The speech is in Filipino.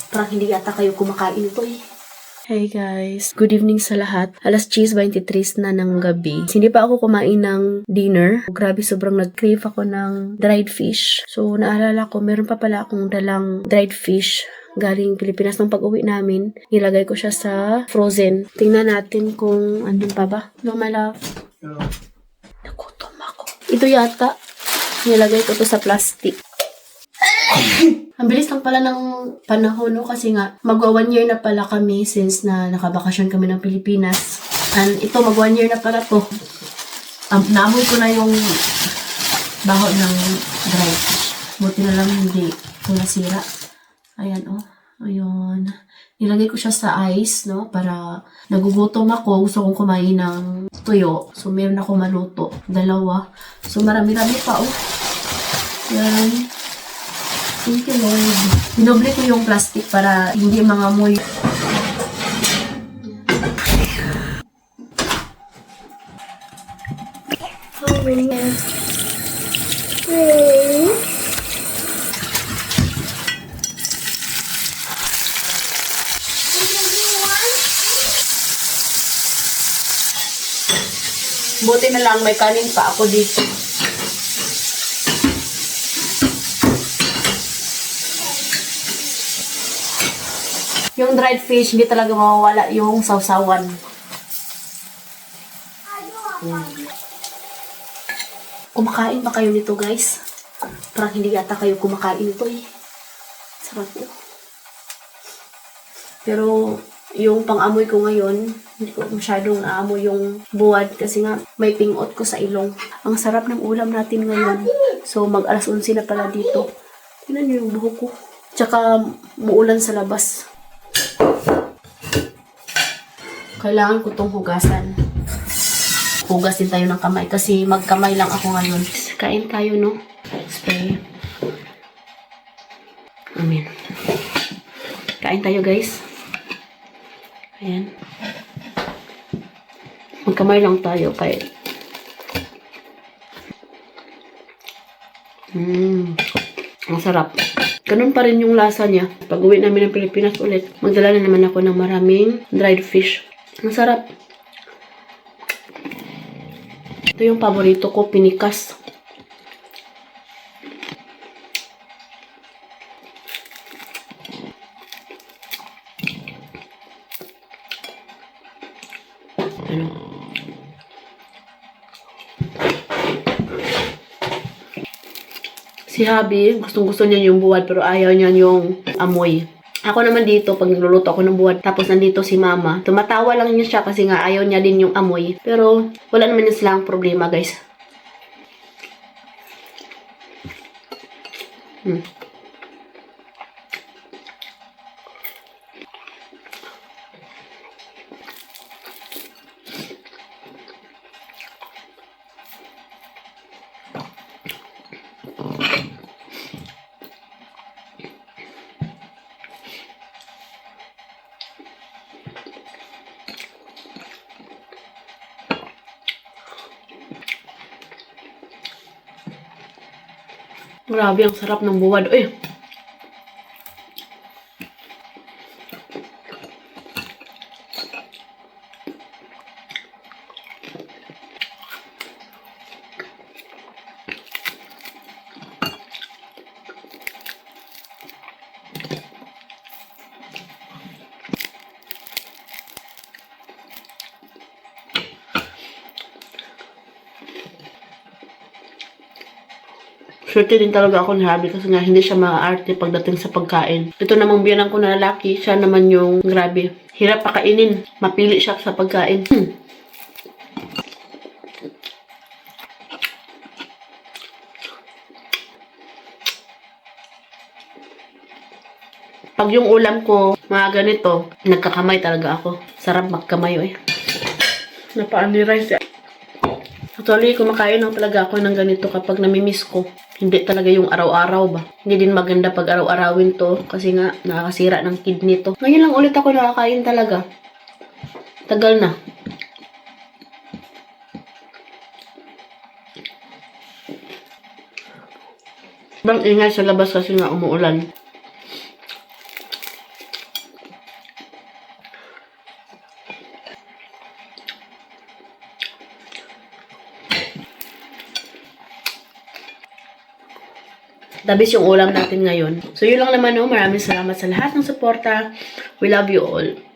Parang hindi yata kayo kumakain ito eh. Hey guys, good evening sa lahat. Alas 10:23 na ng gabi. Hindi pa ako kumain ng dinner. Grabe, sobrang nag-crave ako ng dried fish. So, naalala ko, meron pa pala akong dalang dried fish galing Pilipinas. Nung pag-uwi namin, nilagay ko siya sa frozen. Tingnan natin kung andun pa ba. No, my love. Nagutom ako. Ito yata, nilagay ko to sa plastic. Ang bilis lang pala ng panahon, no? Kasi nga, magwa 1 year na pala kami since na nakabakasyon kami ng Pilipinas. And ito, mag 1 year na pala to. Naamoy ko na yung baho ng dry fish. Buti na lang hindi ito nasira. Ayan, oh. Ayun. Nilagay ko siya sa ice, no? Para nagugutom ako. Gusto kong kumain ng tuyo. So, meron ako maluto. 2. So, marami-rami pa, oh. Yan. Thank you, Lord. Dinoble ko yung plastic para hindi mangamoy. Buti na lang may kanin pa ako dito. Yung dried fish, hindi talaga mawawala yung sausawan. Kumakain ba kayo nito, guys? Parang hindi yata kayo kumakain ito eh. Sarap po. Pero, yung pang-amoy ko ngayon, hindi ko masyadong naamoy yung buwad kasi nga may pingot ko sa ilong. Ang sarap ng ulam natin ngayon. So, mag-alas 11 na pala dito. Tingnan niyo yung buhok ko. Tsaka, muulan sa labas. Kailangan ko itong hugasan. Hugasin tayo ng kamay kasi magkamay lang ako ngayon. Kain tayo, no? Spray. Amen. Kain tayo, guys. Ayan. Magkamay lang tayo kaya. Ang sarap. Ganun pa rin yung lasa niya. Pag uwi namin ng Pilipinas ulit, magdala na naman ako ng maraming dried fish. Ang sarap. Ito yung paborito ko, pinikas. Ano? Si Habi, gustong-gusto niya yung buwad pero ayaw niya yung amoy. Ako naman dito, pag nagluluto ako ng buwad, tapos nandito si mama, tumatawa lang niya siya kasi nga ayaw niya din yung amoy. Pero wala naman yung silang problema, guys. Grabe, ang sarap ng buwad. Uy! Swerte din talaga ako ni Habi kasi nga hindi siya maaarte pagdating sa pagkain. Ito namang biyanan ko na lalaki, siya naman yung grabe. Hirap pakainin. Mapili siya sa pagkain. Pag yung ulam ko, mga ganito, nagkakamay talaga ako. Sarap magkamay eh. Napaan ni rice eh. Actually, kumakain lang talaga ako ng ganito kapag namimiss ko. Hindi talaga yung araw-araw ba. Hindi din maganda pag araw-arawin to kasi nga nakakasira ng kidney to. Ngayon lang ulit ako nakakain talaga. Tagal na. Bang ingay sa labas kasi nga umuulan. Tabis yung ulam natin ngayon. So, yun lang naman, no. Maraming salamat sa lahat ng suporta. We love you all.